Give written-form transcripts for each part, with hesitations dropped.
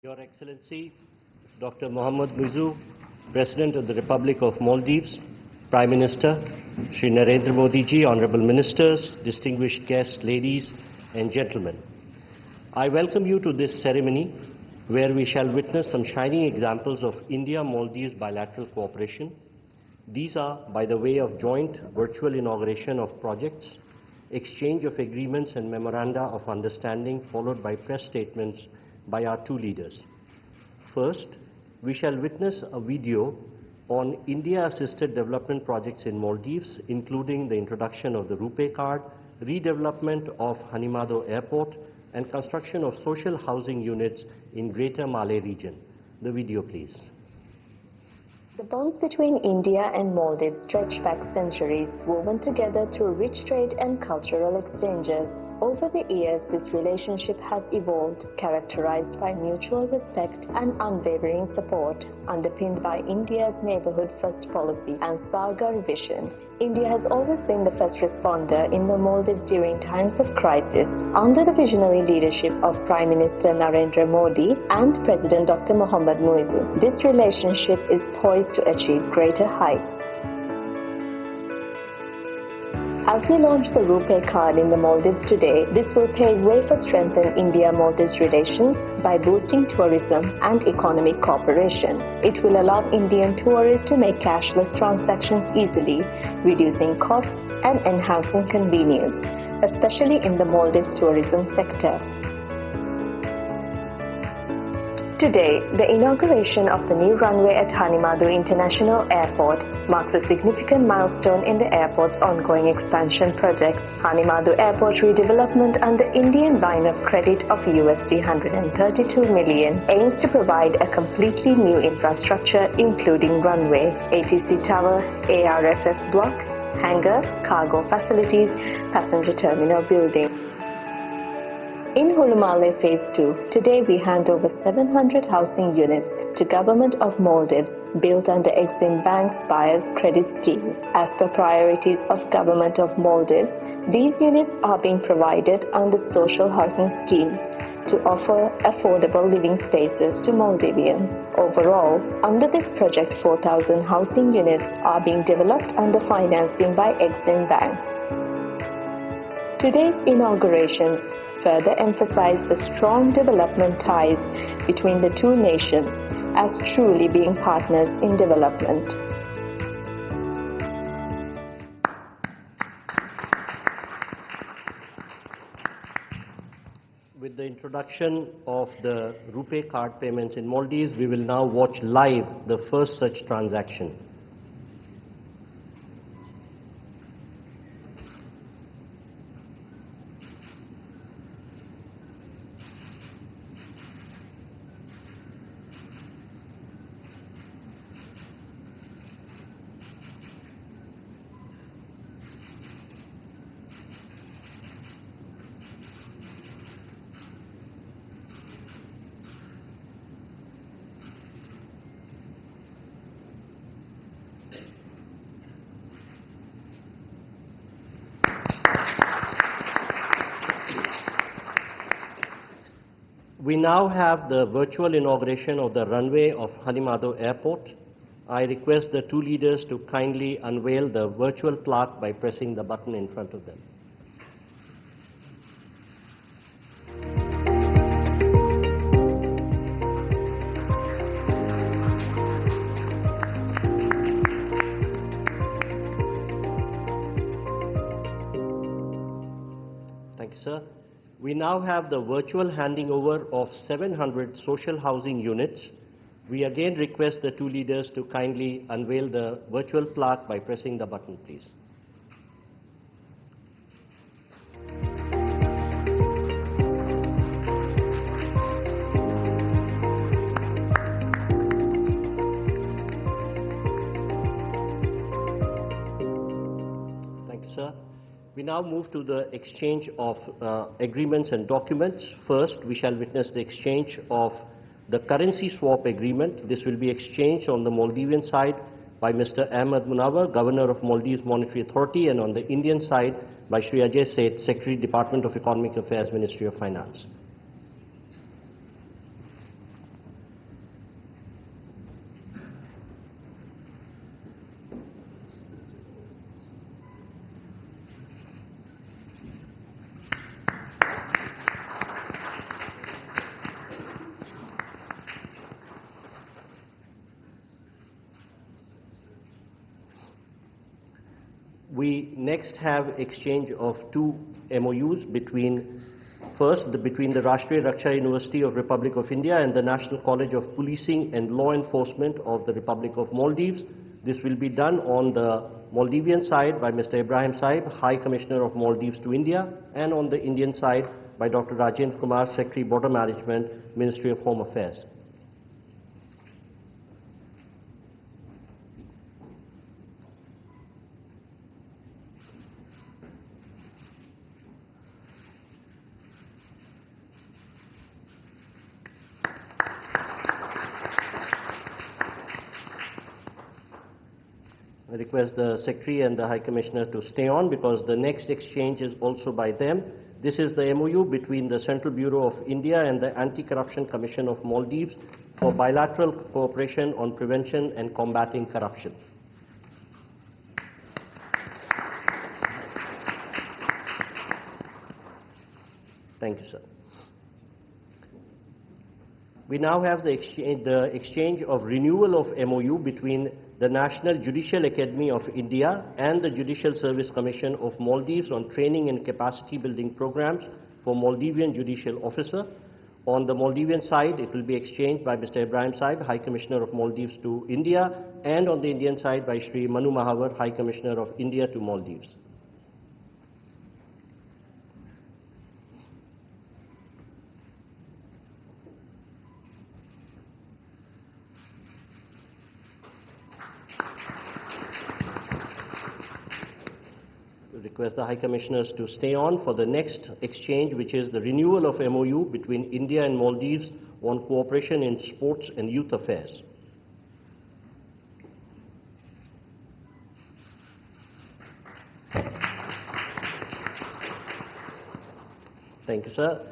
Your Excellency, Dr. Muizzu, President of the Republic of Maldives, Prime Minister, Shri Narendra Modi ji, Honorable Ministers, distinguished guests, ladies and gentlemen. I welcome you to this ceremony where we shall witness some shining examples of India-Maldives bilateral cooperation. These are by the way of joint virtual inauguration of projects, exchange of agreements and memoranda of understanding, followed by press statements by our two leaders. First, we shall witness a video on India-assisted development projects in Maldives, including the introduction of the rupe card, redevelopment of Hanimado Airport, and construction of social housing units in Greater Malay region. The video, please. The bonds between India and Maldives stretch back centuries, woven together through rich trade and cultural exchanges. Over the years, this relationship has evolved, characterized by mutual respect and unwavering support, underpinned by India's neighborhood-first policy and Sagar vision. India has always been the first responder in the Maldives during times of crisis. Under the visionary leadership of Prime Minister Narendra Modi and President Dr. Muizzu, this relationship is poised to achieve greater heights. As we launch the rupe card in the Maldives today, this will pave way for strengthening India-Maldives relations by boosting tourism and economic cooperation. It will allow Indian tourists to make cashless transactions easily, reducing costs and enhancing convenience, especially in the Maldives tourism sector. Today, the inauguration of the new runway at Hanimado International Airport marks a significant milestone in the airport's ongoing expansion project. Hanimado Airport redevelopment under Indian line of credit of USD 132 million aims to provide a completely new infrastructure including runway, ATC tower, ARFF block, hangar, cargo facilities, passenger terminal building. In Hulumale Phase 2, today we hand over 700 housing units to Government of Maldives built under Exim Bank's Buyer's Credit Scheme. As per priorities of Government of Maldives, these units are being provided under social housing schemes to offer affordable living spaces to Maldivians. Overall, under this project, 4,000 housing units are being developed under financing by Exim Bank. Today's inaugurations further emphasize the strong development ties between the two nations as truly being partners in development. With the introduction of the rupe card payments in Maldives, we will now watch live the first such transaction. We now have the virtual inauguration of the runway of Hanimado Airport. I request the two leaders to kindly unveil the virtual plaque by pressing the button in front of them. Thank you, sir. We now have the virtual handing over of 700 social housing units. We again request the two leaders to kindly unveil the virtual plaque by pressing the button, please. Thank you, sir. We now move to the exchange of agreements and documents. First, we shall witness the exchange of the currency swap agreement. This will be exchanged on the Maldivian side by Mr. Ahmed Munawar, Governor of Maldives Monetary Authority, and on the Indian side by Shri Ajay Seth, Secretary, Department of Economic Affairs, Ministry of Finance. We next have exchange of two MoUs between, between the Rashtriya Raksha University of Republic of India and the National College of Policing and Law Enforcement of the Republic of Maldives. This will be done on the Maldivian side by Mr. Ibrahim Saib, High Commissioner of Maldives to India, and on the Indian side by Dr. Rajendra Kumar, Secretary Border Management, Ministry of Home Affairs. I request the Secretary and the High Commissioner to stay on because the next exchange is also by them. This is the MOU between the Central Bureau of India and the Anti-Corruption Commission of Maldives for bilateral cooperation on prevention and combating corruption. Thank you, sir. We now have the exchange of renewal of MOU between the National Judicial Academy of India and the Judicial Service Commission of Maldives on training and capacity building programs for Maldivian judicial officer. On the Maldivian side, it will be exchanged by Mr. Ibrahim Saib, High Commissioner of Maldives to India, and on the Indian side by Shri Manu Mahavar, High Commissioner of India to Maldives. Request the High Commissioners to stay on for the next exchange, which is the renewal of MOU between India and Maldives on cooperation in sports and youth affairs. Thank you, sir.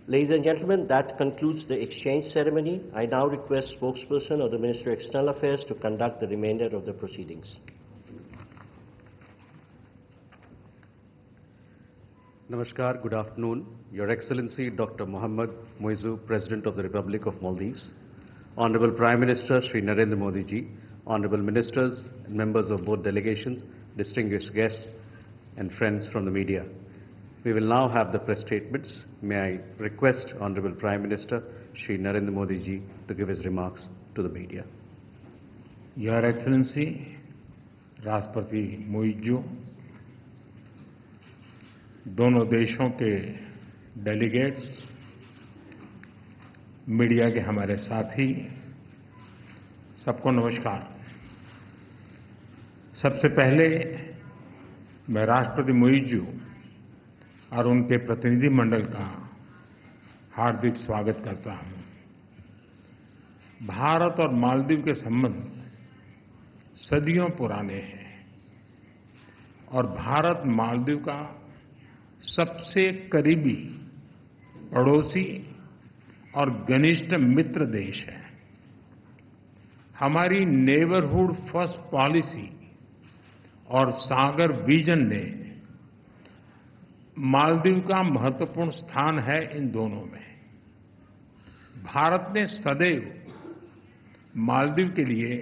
Ladies and gentlemen, that concludes the exchange ceremony. I now request spokesperson of the Ministry of External Affairs to conduct the remainder of the proceedings. Namaskar, good afternoon. Your Excellency Dr. Muizzu, President of the Republic of Maldives, Honorable Prime Minister Shri Narendra Modi ji, Honorable Ministers and members of both delegations, distinguished guests and friends from the media. We will now have the press statements. May I request Honorable Prime Minister Shri Narendra Modi ji to give his remarks to the media. Your Excellency राष्ट्रपति मुइज्जू, दोनों देशों के delegates, media के हमारे साथी, सबको नमस्कार। सबसे पहले मैं राष्ट्रपति मुइज्जू और उनके प्रतिनिधि मंडल का हार्दिक स्वागत करता हूं। भारत और मालदीव के संबंध सदियों पुराने हैं और भारत मालदीव का सबसे करीबी पड़ोसी और घनिष्ठ मित्र देश है। हमारी नेबरहुड फर्स्ट पॉलिसी और सागर विजन ने मालदीव का महत्वपूर्ण स्थान है इन दोनों में। भारत ने सदैव मालदीव के लिए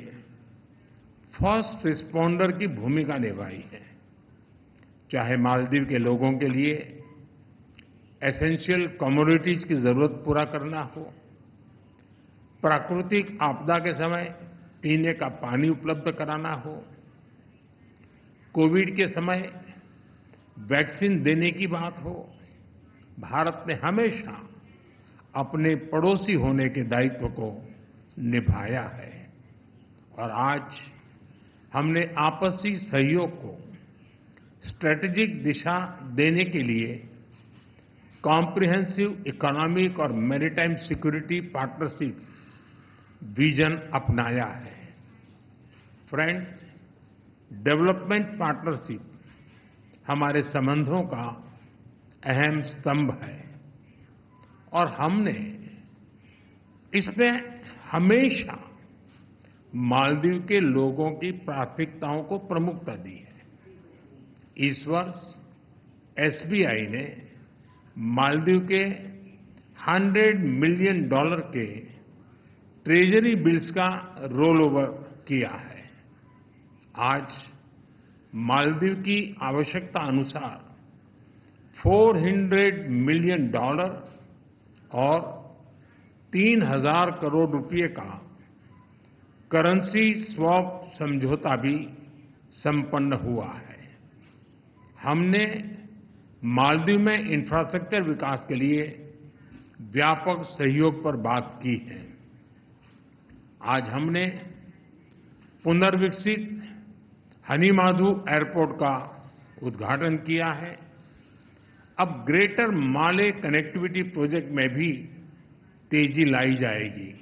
फर्स्ट रिस्पॉन्डर की भूमिका निभाई है, चाहे मालदीव के लोगों के लिए एसेंशियल कमोडिटीज की जरूरत पूरा करना हो, प्राकृतिक आपदा के समय पीने का पानी उपलब्ध कराना हो, कोविड के समय वैक्सीन देने की बात हो। भारत ने हमेशा अपने पड़ोसी होने के दायित्व को निभाया है और आज हमने आपसी सहयोग को स्ट्रेटेजिक दिशा देने के लिए कॉम्प्रिहेंसिव इकोनॉमिक और मैरीटाइम सिक्योरिटी पार्टनरशिप विजन अपनाया है। फ्रेंड्स, डेवलपमेंट पार्टनरशिप हमारे संबंधों का अहम स्तंभ है और हमने इसमें हमेशा मालदीव के लोगों की प्राथमिकताओं को प्रमुखता दी है। इस वर्ष एसबीआई ने मालदीव के $100 मिलियन के ट्रेजरी बिल्स का रोल ओवर किया है। आज मालदीव की आवश्यकता अनुसार $400 मिलियन और 3,000 करोड़ रुपए का करेंसी स्वैप समझौता भी संपन्न हुआ है। हमने मालदीव में इंफ्रास्ट्रक्चर विकास के लिए व्यापक सहयोग पर बात की है। आज हमने पुनर्विकसित हनीमाधु एयरपोर्ट का उद्घाटन किया है। अब ग्रेटर माले कनेक्टिविटी प्रोजेक्ट में भी तेजी लाई जाएगी।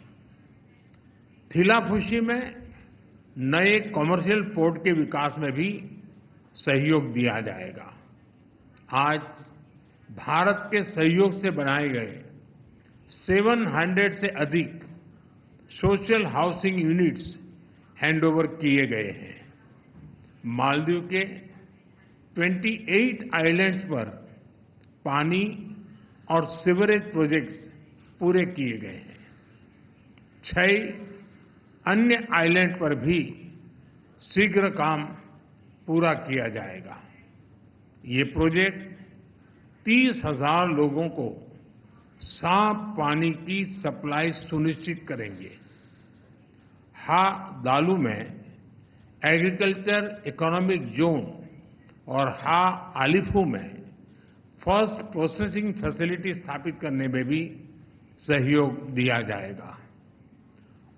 थिलाफुशी में नए कमर्शियल पोर्ट के विकास में भी सहयोग दिया जाएगा। आज भारत के सहयोग से बनाए गए 700 से अधिक सोशल हाउसिंग यूनिट्स हैंडओवर किए गए हैं। मालदीव के 28 आइलैंड्स पर पानी और सीवरेज प्रोजेक्ट्स पूरे किए गए हैं। 6 अन्य आइलैंड पर भी शीघ्र काम पूरा किया जाएगा। ये प्रोजेक्ट 30,000 लोगों को साफ पानी की सप्लाई सुनिश्चित करेंगे। दालू में एग्रीकल्चर इकोनॉमिक जोन और आलिफू में फर्स्ट प्रोसेसिंग फैसिलिटी स्थापित करने में भी सहयोग दिया जाएगा।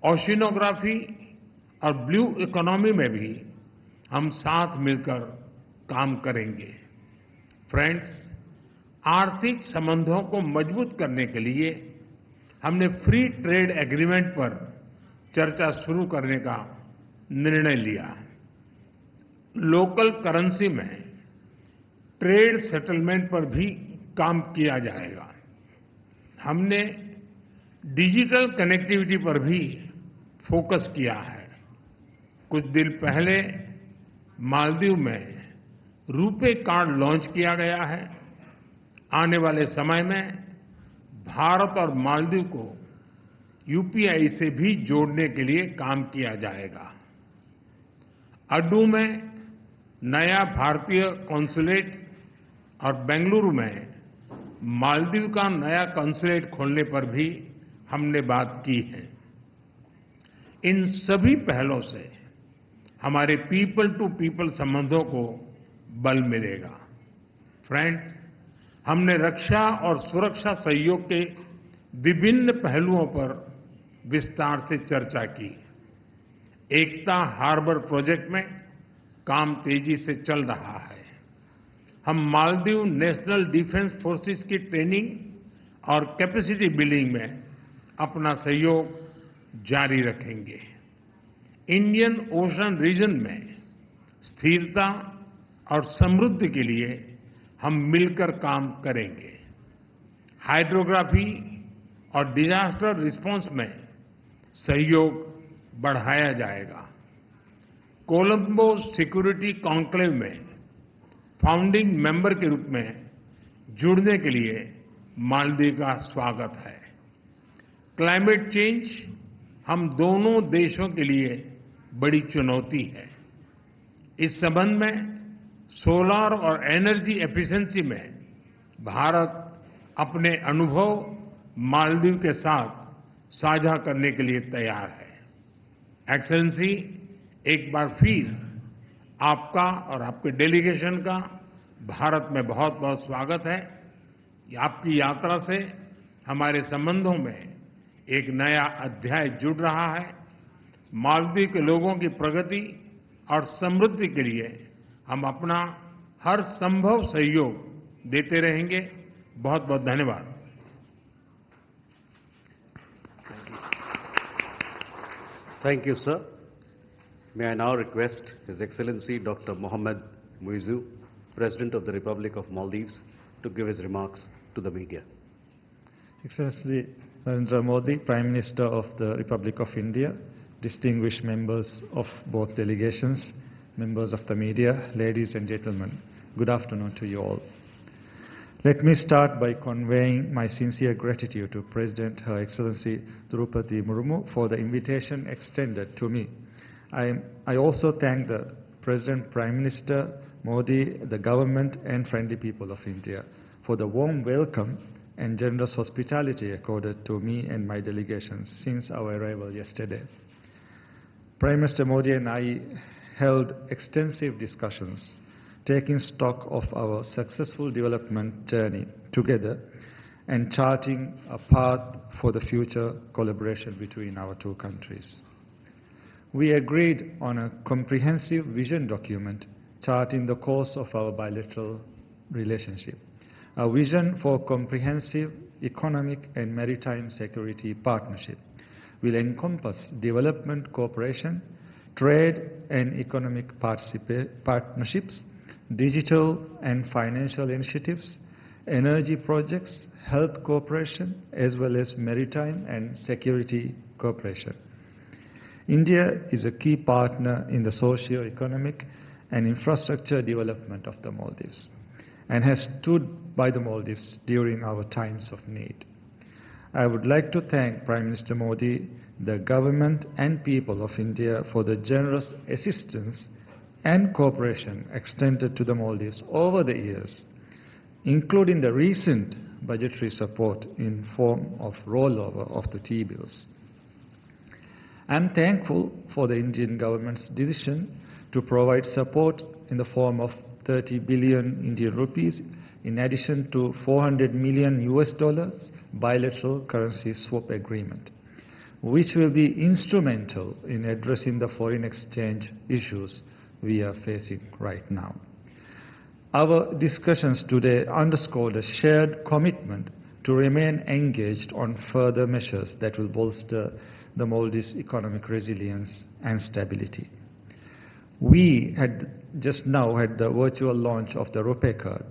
ओशिनोग्राफी और ब्लू इकोनॉमी में भी हम साथ मिलकर काम करेंगे। फ्रेंड्स, आर्थिक संबंधों को मजबूत करने के लिए हमने फ्री ट्रेड एग्रीमेंट पर चर्चा शुरू करने का निर्णय लिया। लोकल करेंसी में ट्रेड सेटलमेंट पर भी काम किया जाएगा। हमने डिजिटल कनेक्टिविटी पर भी फोकस किया है। कुछ दिन पहले मालदीव में रुपे कार्ड लॉन्च किया गया है। आने वाले समय में भारत और मालदीव को यूपीआई से भी जोड़ने के लिए काम किया जाएगा। अड्डू में नया भारतीय कॉन्सुलेट और बेंगलुरु में मालदीव का नया कॉन्सुलेट खोलने पर भी हमने बात की है। इन सभी पहलों से हमारे पीपल टू पीपल संबंधों को बल मिलेगा। फ्रेंड्स, हमने रक्षा और सुरक्षा सहयोग के विभिन्न पहलुओं पर विस्तार से चर्चा की। एकता हार्बर प्रोजेक्ट में काम तेजी से चल रहा है। हम मालदीव नेशनल डिफेंस फोर्सेस की ट्रेनिंग और कैपेसिटी बिल्डिंग में अपना सहयोग जारी रखेंगे। इंडियन ओशन रीजन में स्थिरता और समृद्धि के लिए हम मिलकर काम करेंगे। हाइड्रोग्राफी और डिजास्टर रिस्पांस में सहयोग बढ़ाया जाएगा। कोलंबो सिक्योरिटी कॉन्क्लेव में फाउंडिंग मेंबर के रूप में जुड़ने के लिए मालदीव का स्वागत है। क्लाइमेट चेंज हम दोनों देशों के लिए बड़ी चुनौती है। इस संबंध में सोलर और एनर्जी एफिशिएंसी में भारत अपने अनुभव मालदीव के साथ साझा करने के लिए तैयार है। एक्सेलेंसी, एक बार फिर आपका और आपके डेलीगेशन का भारत में बहुत बहुत स्वागत है। आपकी यात्रा से हमारे संबंधों में एक नया अध्याय जुड़ रहा है। मालदीव के लोगों की प्रगति और समृद्धि के लिए हम अपना हर संभव सहयोग देते रहेंगे। बहुत बहुत धन्यवाद। Thank you, sir. May I now request His Excellency Dr. Mohammed Muizzu, President of the Republic of Maldives, to give his remarks to the media. Excellency Narendra Modi, Prime Minister of the Republic of India, distinguished members of both delegations, members of the media, ladies and gentlemen, good afternoon to you all. Let me start by conveying my sincere gratitude to President Her Excellency Draupadi Murmu for the invitation extended to me. I also thank the President Prime Minister Modi, the government and friendly people of India for the warm welcome and generous hospitality accorded to me and my delegation since our arrival yesterday. Prime Minister Modi and I held extensive discussions, taking stock of our successful development journey together and charting a path for the future collaboration between our two countries. We agreed on a comprehensive vision document charting the course of our bilateral relationship. A vision for comprehensive economic and maritime security partnership will encompass development cooperation, trade and economic partnerships, digital and financial initiatives, energy projects, health cooperation, as well as maritime and security cooperation. India is a key partner in the socio-economic and infrastructure development of the Maldives and has stood by the Maldives during our times of need. I would like to thank Prime Minister Modi, the government and people of India for the generous assistance and cooperation extended to the Maldives over the years, including the recent budgetary support in form of rollover of the T-bills. I am thankful for the Indian government's decision to provide support in the form of 30 billion Indian rupees in addition to $400 million bilateral currency swap agreement, which will be instrumental in addressing the foreign exchange issues we are facing right now. Our discussions today underscored a shared commitment to remain engaged on further measures that will bolster the Maldives' economic resilience and stability. We had just now had the virtual launch of the rupe card,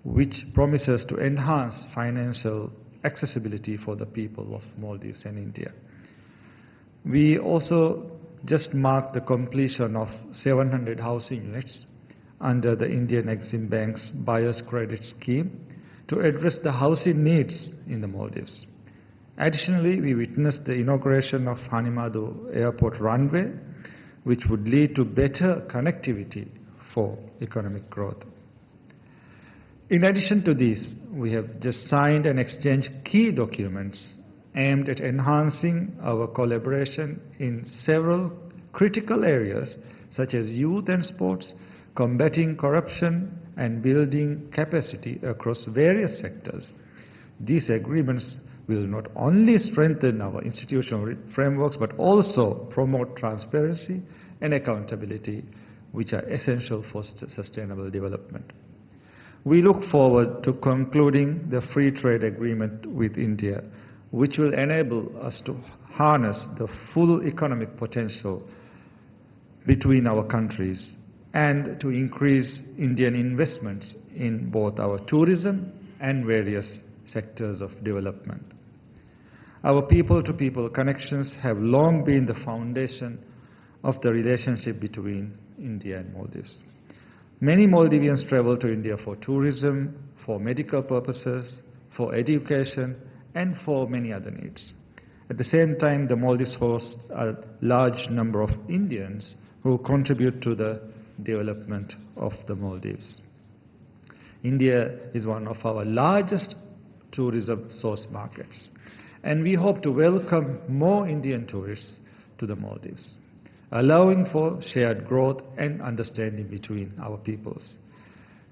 which promises to enhance financial accessibility for the people of Maldives and India. We also just marked the completion of 700 housing units under the Indian Exim Bank's Buyer's Credit Scheme to address the housing needs in the Maldives. Additionally, we witnessed the inauguration of Hanimadu Airport runway, which would lead to better connectivity for economic growth. In addition to this, we have just signed and exchanged key documents aimed at enhancing our collaboration in several critical areas such as youth and sports, combating corruption, and building capacity across various sectors. These agreements will not only strengthen our institutional frameworks but also promote transparency and accountability, which are essential for sustainable development. We look forward to concluding the free trade agreement with India, which will enable us to harness the full economic potential between our countries and to increase Indian investments in both our tourism and various sectors of development. Our people-to-people connections have long been the foundation of the relationship between India and Maldives. Many Maldivians travel to India for tourism, for medical purposes, for education, and for many other needs. At the same time, the Maldives hosts a large number of Indians who contribute to the development of the Maldives. India is one of our largest tourism source markets, and we hope to welcome more Indian tourists to the Maldives, allowing for shared growth and understanding between our peoples.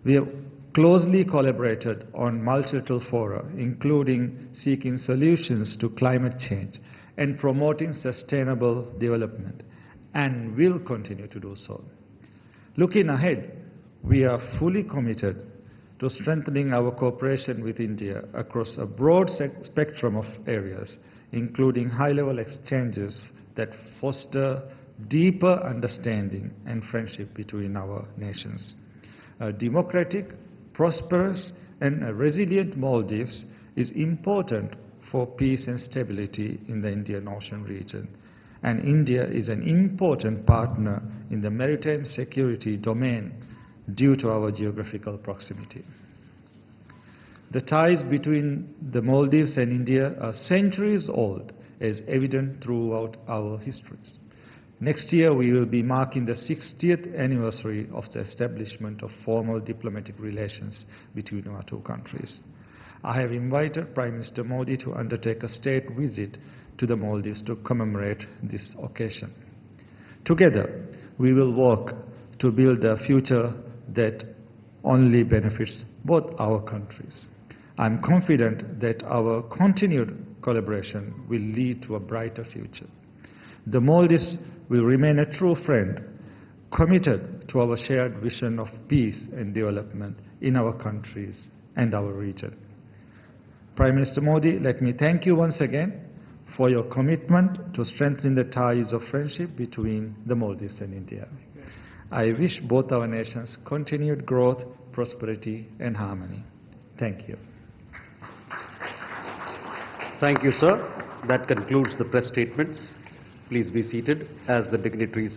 We have closely collaborated on multilateral fora, including seeking solutions to climate change and promoting sustainable development, and will continue to do so. Looking ahead, we are fully committed to strengthening our cooperation with India across a broad spectrum of areas, including high-level exchanges that foster deeper understanding and friendship between our nations. A democratic, prosperous, and a resilient Maldives is important for peace and stability in the Indian Ocean region, and India is an important partner in the maritime security domain due to our geographical proximity. The ties between the Maldives and India are centuries old, as evident throughout our histories. Next year, we will be marking the 60th anniversary of the establishment of formal diplomatic relations between our two countries. I have invited Prime Minister Modi to undertake a state visit to the Maldives to commemorate this occasion. Together, we will work to build a future that only benefits both our countries. I am confident that our continued collaboration will lead to a brighter future. The Maldives will remain a true friend, committed to our shared vision of peace and development in our countries and our region. Prime Minister Modi, let me thank you once again for your commitment to strengthening the ties of friendship between the Maldives and India. I wish both our nations continued growth, prosperity and harmony. Thank you. Thank you, sir. That concludes the press statements. Please be seated as the dignitaries